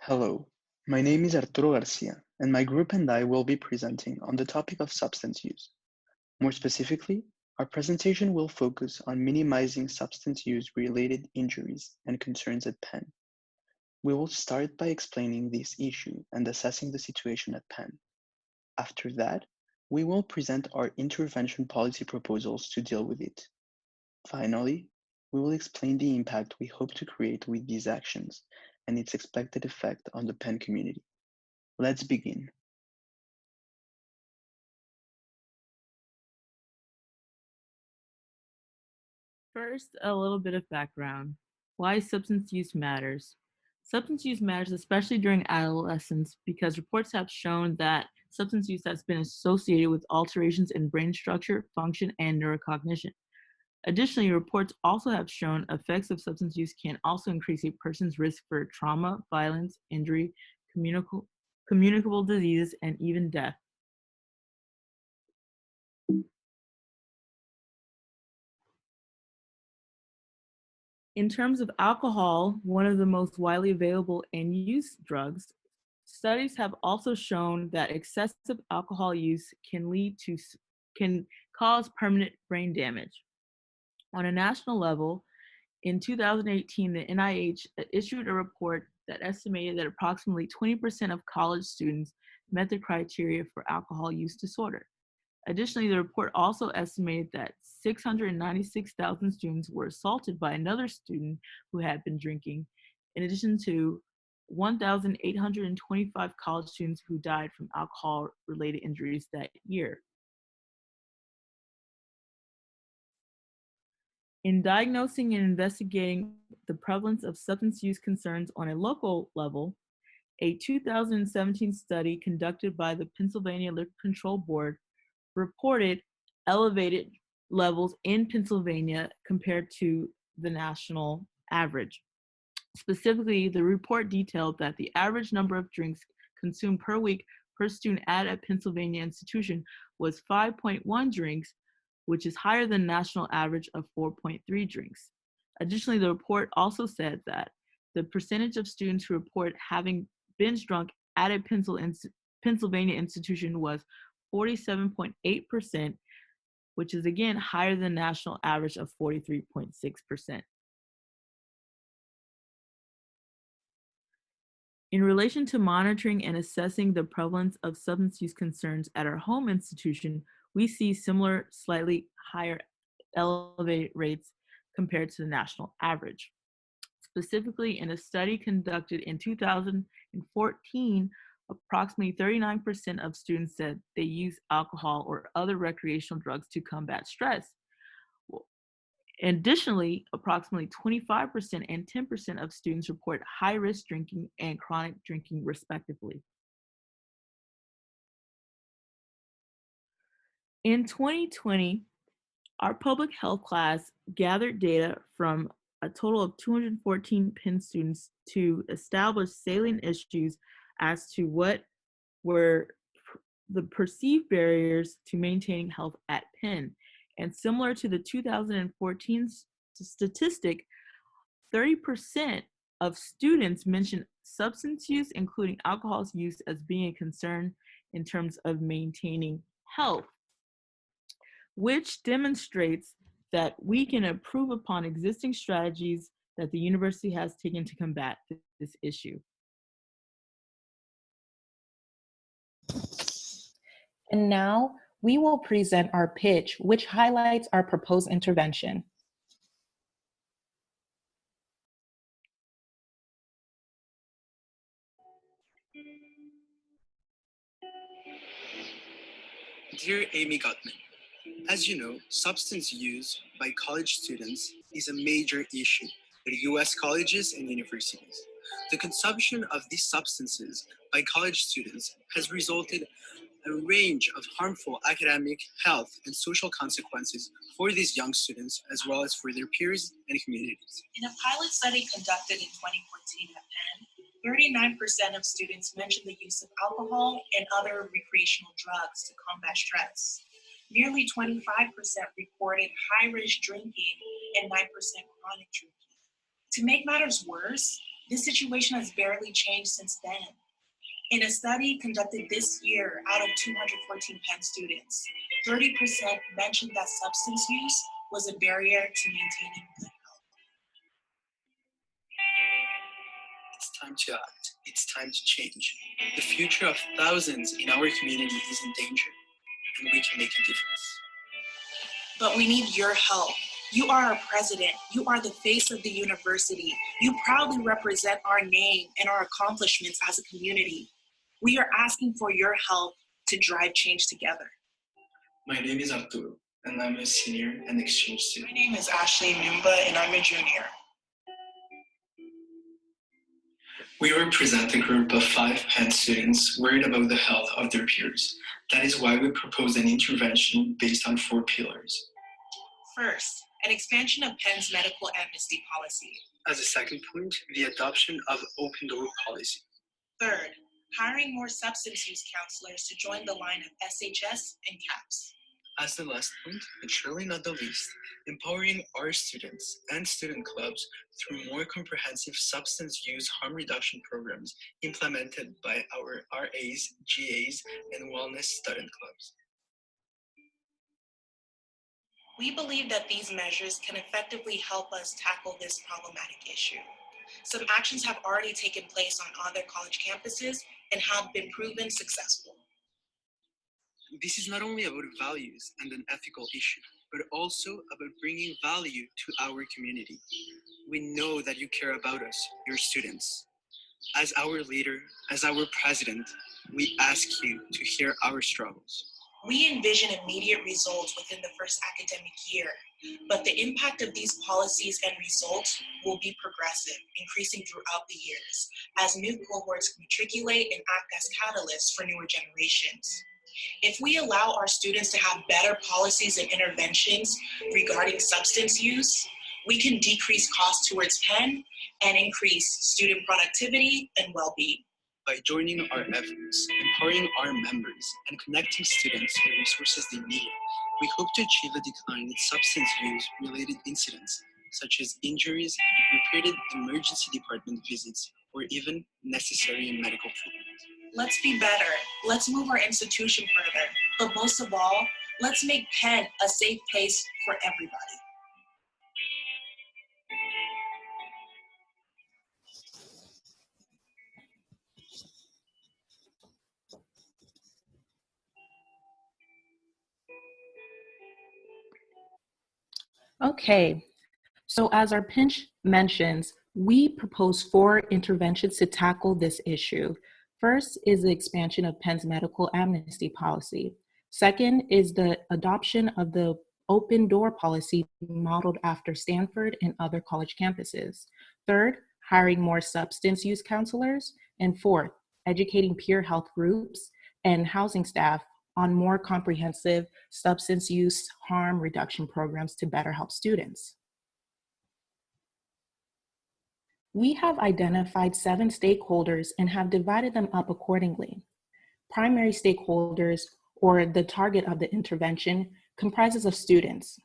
Hello, my name is Arturo Garcia, and my group and I will be presenting on the topic of substance use. More specifically, our presentation will focus on minimizing substance use-related injuries and concerns at Penn. We will start by explaining this issue and assessing the situation at Penn. After that, we will present our intervention policy proposals to deal with it. Finally, we will explain the impact we hope to create with these actions and its expected effect on the Penn community. Let's begin. First, a little bit of background. Why substance use matters. Substance use matters especially during adolescence because reports have shown that substance use has been associated with alterations in brain structure, function, and neurocognition. Additionally, reports also have shown effects of substance use can also increase a person's risk for trauma, violence, injury, communicable diseases, and even death. In terms of alcohol, one of the most widely available and used drugs, studies have also shown that excessive alcohol use can cause permanent brain damage. On a national level, in 2018, the NIH issued a report that estimated that approximately 20% of college students met the criteria for alcohol use disorder. Additionally, the report also estimated that 696,000 students were assaulted by another student who had been drinking, in addition to 1,825 college students who died from alcohol-related injuries that year. In diagnosing and investigating the prevalence of substance use concerns on a local level, a 2017 study conducted by the Pennsylvania Liquor Control Board reported elevated levels in Pennsylvania compared to the national average. Specifically, the report detailed that the average number of drinks consumed per week per student at a Pennsylvania institution was 5.1 drinks, which is higher than the national average of 4.3 drinks. Additionally, the report also said that the percentage of students who report having binge drunk at a Pennsylvania institution was 47.8%, which is again higher than the national average of 43.6%. In relation to monitoring and assessing the prevalence of substance use concerns at our home institution, we see similar, slightly higher elevated rates compared to the national average. Specifically, in a study conducted in 2014, approximately 39% of students said they use alcohol or other recreational drugs to combat stress. Additionally, approximately 25% and 10% of students report high-risk drinking and chronic drinking, respectively. In 2020, our public health class gathered data from a total of 214 Penn students to establish salient issues as to what were the perceived barriers to maintaining health at Penn. And similar to the 2014 statistic, 30% of students mentioned substance use, including alcohol use, as being a concern in terms of maintaining health, which demonstrates that we can improve upon existing strategies that the university has taken to combat this issue. And now we will present our pitch, which highlights our proposed intervention. Dear Amy Gutman, as you know, substance use by college students is a major issue at US colleges and universities. The consumption of these substances by college students has resulted a range of harmful academic, health, and social consequences for these young students, as well as for their peers and communities. In a pilot study conducted in 2014 at Penn, 39% of students mentioned the use of alcohol and other recreational drugs to combat stress. Nearly 25% reported high-risk drinking and 9% chronic drinking. To make matters worse, This situation has barely changed since then. In a study conducted this year out of 214 Penn students, 30% mentioned that substance use was a barrier to maintaining good health. It's time to act. It's time to change. The future of thousands in our community is in danger, and we can make a difference. But we need your help. You are our president. You are the face of the university. You proudly represent our name and our accomplishments as a community. We are asking for your help to drive change together. My name is Arturo, and I'm a senior and exchange My student. name is Ashley Numba, and I'm a junior. We represent a group of 5 Penn students worried about the health of their peers. That is why we propose an intervention based on 4 pillars. First, an expansion of Penn's medical amnesty policy. As a second point, the adoption of open door policy. Third, hiring more substance use counselors to join the line of SHS and CAPS. As the last point, but surely not the least, empowering our students and student clubs through more comprehensive substance use harm reduction programs implemented by our RAs, GAs, and wellness student clubs. We believe that these measures can effectively help us tackle this problematic issue. Some actions have already taken place on other college campuses and have been proven successful. This is not only about values and an ethical issue, but also about bringing value to our community. We know that you care about us, your students. As our leader, as our president, we ask you to hear our struggles. We envision immediate results within the first academic year, but the impact of these policies and results will be progressive, increasing throughout the years, as new cohorts matriculate and act as catalysts for newer generations. If we allow our students to have better policies and interventions regarding substance use, we can decrease costs towards Penn and increase student productivity and well-being. By joining our efforts, empowering our members, and connecting students with resources they need, we hope to achieve a decline in substance use-related incidents, such as injuries, repeated emergency department visits, or even necessary medical treatment. Let's be better. Let's move our institution further. But most of all, let's make Penn a safe place for everybody. Okay, so as our pinch mentions, we propose 4 interventions to tackle this issue. First is the expansion of Penn's medical amnesty policy. Second is the adoption of the open door policy modeled after Stanford and other college campuses. Third, hiring more substance use counselors. And fourth, educating peer health groups and housing staff on more comprehensive substance use harm reduction programs to better help students. We have identified 7 stakeholders and have divided them up accordingly. Primary stakeholders, or the target of the intervention, comprises of students.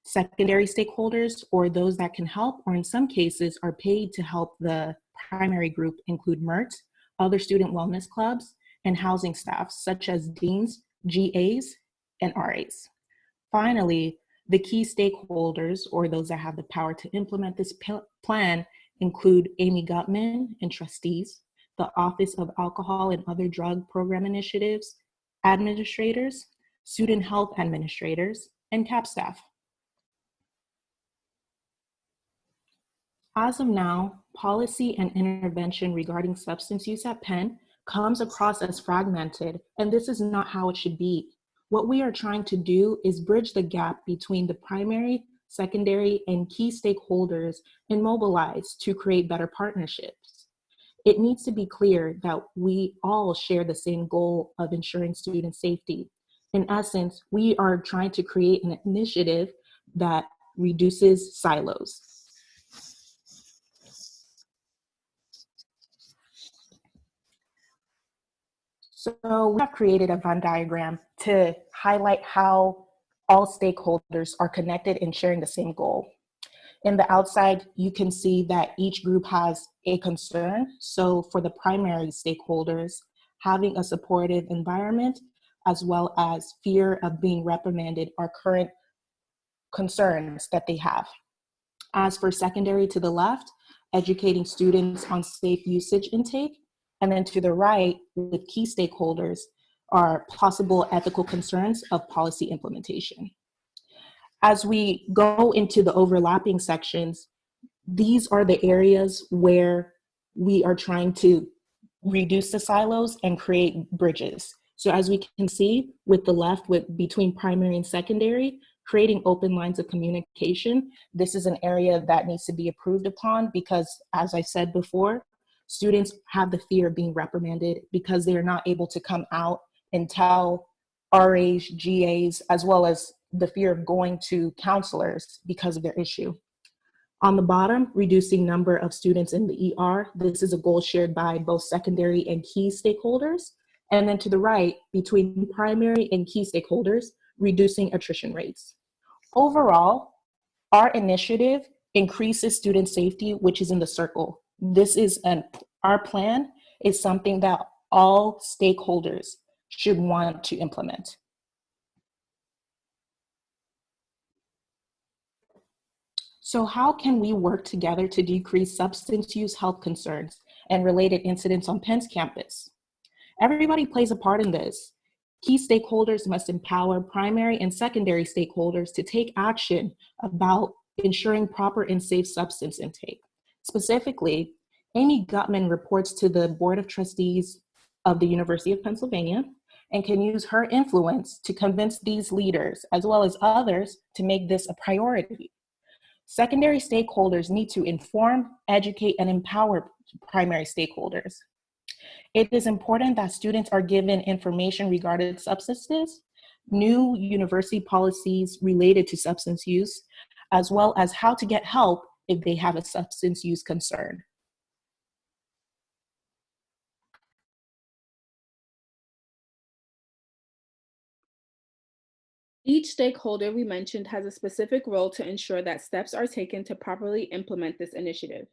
Secondary stakeholders, or those that can help, or in some cases are paid to help the primary group, include MERT, other student wellness clubs, and housing staff, such as deans, GAs, and RAs. Finally, the key stakeholders, or those that have the power to implement this plan, include Amy Gutman and trustees, the Office of Alcohol and Other Drug Program Initiatives, administrators, student health administrators, and CAP staff. As of now, policy and intervention regarding substance use at Penn comes across as fragmented, and this is not how it should be. What we are trying to do is bridge the gap between the primary, secondary, and key stakeholders and mobilize to create better partnerships. It needs to be clear that we all share the same goal of ensuring student safety. In essence, we are trying to create an initiative that reduces silos. So we have created a Venn diagram to highlight how all stakeholders are connected and sharing the same goal. In the outside, you can see that each group has a concern. So for the primary stakeholders, having a supportive environment as well as fear of being reprimanded are current concerns that they have. As for secondary to the left, educating students on safe usage intake, and then to the right, with key stakeholders, are possible ethical concerns of policy implementation. As we go into the overlapping sections, these are the areas where we are trying to reduce the silos and create bridges. So as we can see with the left, with between primary and secondary, creating open lines of communication, this is an area that needs to be improved upon because, as I said before, students have the fear of being reprimanded because they are not able to come out and tell RAs, GAs, as well as the fear of going to counselors because of their issue. On the bottom, reducing number of students in the ER. This is a goal shared by both secondary and key stakeholders. And then to the right, between primary and key stakeholders, reducing attrition rates. Overall, our initiative increases student safety, which is in the circle. Our plan is something that all stakeholders should want to implement. So how can we work together to decrease substance use health concerns and related incidents on Penn's campus? Everybody plays a part in this. Key stakeholders must empower primary and secondary stakeholders to take action about ensuring proper and safe substance intake. Specifically, Amy Gutman reports to the Board of Trustees of the University of Pennsylvania and can use her influence to convince these leaders, as well as others, to make this a priority. Secondary stakeholders need to inform, educate, and empower primary stakeholders. It is important that students are given information regarding substances, new university policies related to substance use, as well as how to get help if they have a substance use concern. Each stakeholder we mentioned has a specific role to ensure that steps are taken to properly implement this initiative.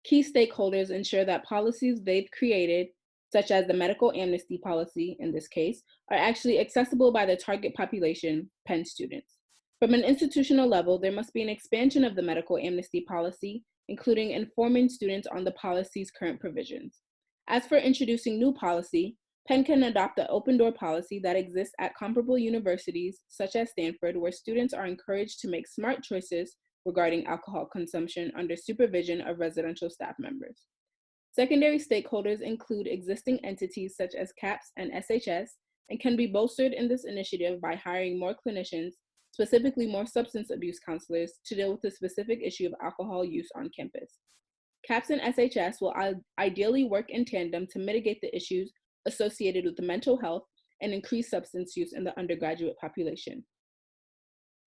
Key stakeholders ensure that policies they've created, such as the medical amnesty policy in this case, are actually accessible by the target population, Penn students. From an institutional level, there must be an expansion of the medical amnesty policy, including informing students on the policy's current provisions. As for introducing new policy, Penn can adopt an open door policy that exists at comparable universities, such as Stanford, where students are encouraged to make smart choices regarding alcohol consumption under supervision of residential staff members. Secondary stakeholders include existing entities such as CAPS and SHS and can be bolstered in this initiative by hiring more clinicians, specifically more substance abuse counselors, to deal with the specific issue of alcohol use on campus. CAPS and SHS will ideally work in tandem to mitigate the issues associated with the mental health and increased substance use in the undergraduate population.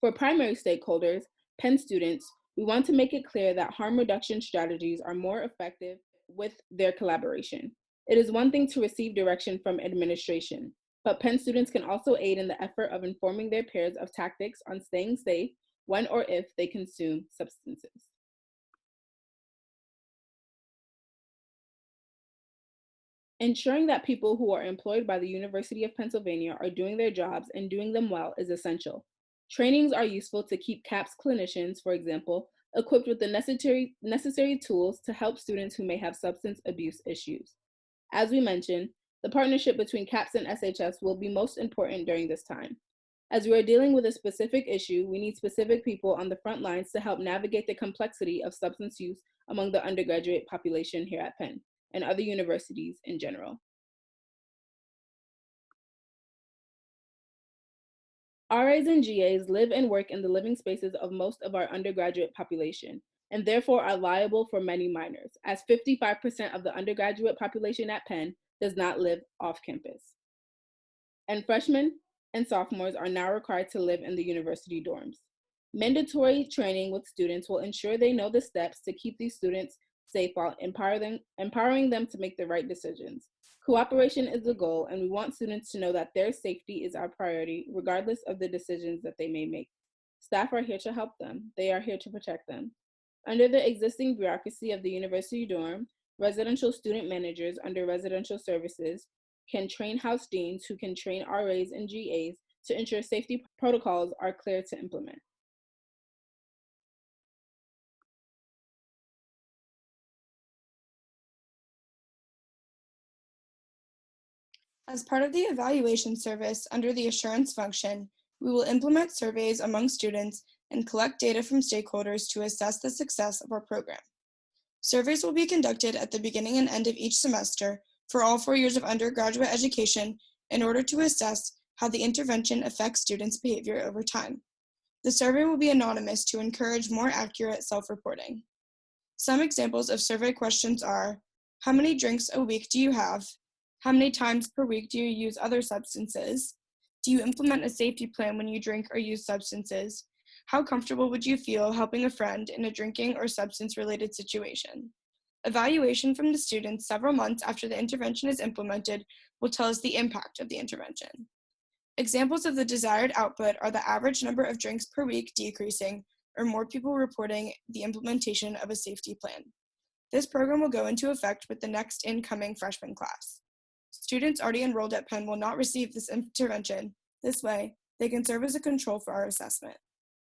For primary stakeholders, Penn students, we want to make it clear that harm reduction strategies are more effective with their collaboration. It is one thing to receive direction from administration, but Penn students can also aid in the effort of informing their peers of tactics on staying safe when or if they consume substances. Ensuring that people who are employed by the University of Pennsylvania are doing their jobs and doing them well is essential. Trainings are useful to keep CAPS clinicians, for example, equipped with the necessary tools to help students who may have substance abuse issues. As we mentioned, the partnership between CAPS and SHS will be most important during this time. As we are dealing with a specific issue, we need specific people on the front lines to help navigate the complexity of substance use among the undergraduate population here at Penn and other universities in general. RAs and GAs live and work in the living spaces of most of our undergraduate population, and therefore are liable for many minors, as 55% of the undergraduate population at Penn does not live off campus. And freshmen and sophomores are now required to live in the university dorms. Mandatory training with students will ensure they know the steps to keep these students safe while empowering them to make the right decisions. Cooperation is the goal, and we want students to know that their safety is our priority, regardless of the decisions that they may make. Staff are here to help them. They are here to protect them. Under the existing bureaucracy of the university dorm, residential student managers under residential services can train house deans who can train RAs and GAs to ensure safety protocols are clear to implement. As part of the evaluation service under the assurance function, we will implement surveys among students and collect data from stakeholders to assess the success of our program. Surveys will be conducted at the beginning and end of each semester for all 4 years of undergraduate education in order to assess how the intervention affects students' behavior over time. The survey will be anonymous to encourage more accurate self-reporting. Some examples of survey questions are: how many drinks a week do you have? How many times per week do you use other substances? Do you implement a safety plan when you drink or use substances? How comfortable would you feel helping a friend in a drinking or substance-related situation? Evaluation from the students several months after the intervention is implemented will tell us the impact of the intervention. Examples of the desired output are the average number of drinks per week decreasing, or more people reporting the implementation of a safety plan. This program will go into effect with the next incoming freshman class. Students already enrolled at Penn will not receive this intervention. This way, they can serve as a control for our assessment.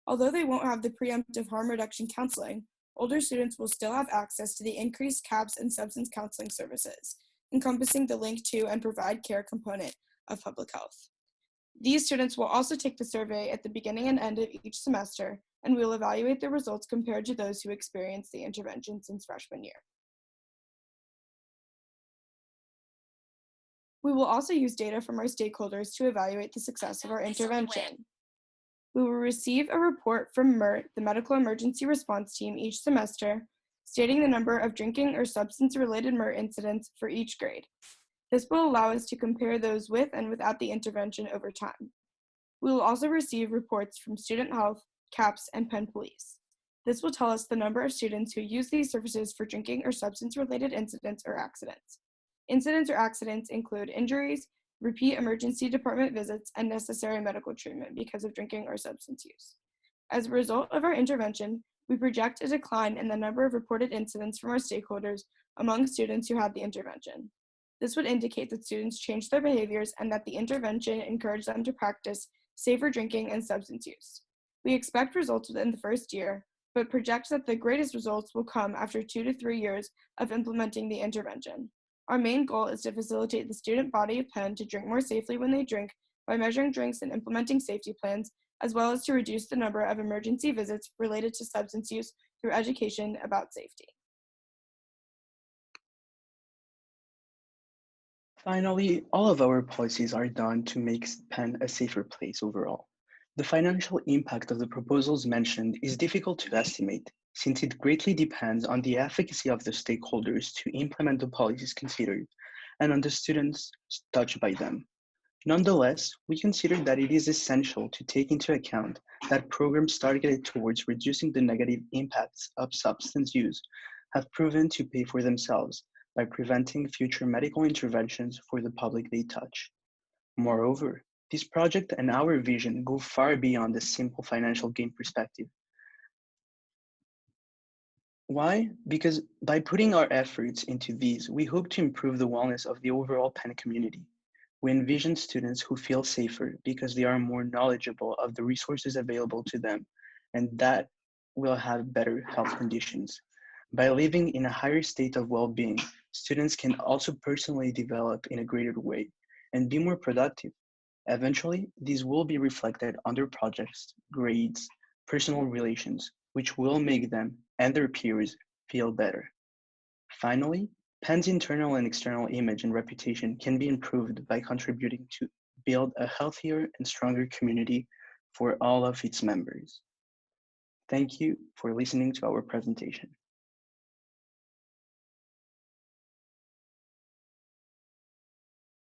Although they won't have the preemptive harm reduction counseling, older students will still have access to the increased CAPS and substance counseling services, encompassing the link to and provide care component of public health. These students will also take the survey at the beginning and end of each semester, and we will evaluate their results compared to those who experienced the intervention since freshman year. We will also use data from our stakeholders to evaluate the success of our intervention. We will receive a report from MERT, the Medical Emergency Response Team, each semester, stating the number of drinking or substance-related MERT incidents for each grade. This will allow us to compare those with and without the intervention over time. We will also receive reports from Student Health, CAPS, and Penn Police. This will tell us the number of students who use these services for drinking or substance-related incidents or accidents. Incidents or accidents include injuries, repeat emergency department visits, and necessary medical treatment because of drinking or substance use. As a result of our intervention, we project a decline in the number of reported incidents from our stakeholders among students who had the intervention. This would indicate that students changed their behaviors and that the intervention encouraged them to practice safer drinking and substance use. We expect results within the first year, but project that the greatest results will come after 2 to 3 years of implementing the intervention. Our main goal is to facilitate the student body of Penn to drink more safely when they drink by measuring drinks and implementing safety plans, as well as to reduce the number of emergency visits related to substance use through education about safety. Finally, all of our policies are done to make Penn a safer place overall. The financial impact of the proposals mentioned is difficult to estimate, since it greatly depends on the efficacy of the stakeholders to implement the policies considered and on the students touched by them. Nonetheless, we consider that it is essential to take into account that programs targeted towards reducing the negative impacts of substance use have proven to pay for themselves by preventing future medical interventions for the public they touch. Moreover, this project and our vision go far beyond the simple financial gain perspective. Why? Because by putting our efforts into these, we hope to improve the wellness of the overall Penn community. We envision students who feel safer because they are more knowledgeable of the resources available to them, and that will have better health conditions. By living in a higher state of well-being, students can also personally develop in a greater way and be more productive. Eventually, these will be reflected on their projects, grades, personal relations, which will make them and their peers feel better. Finally, Penn's internal and external image and reputation can be improved by contributing to build a healthier and stronger community for all of its members. Thank you for listening to our presentation.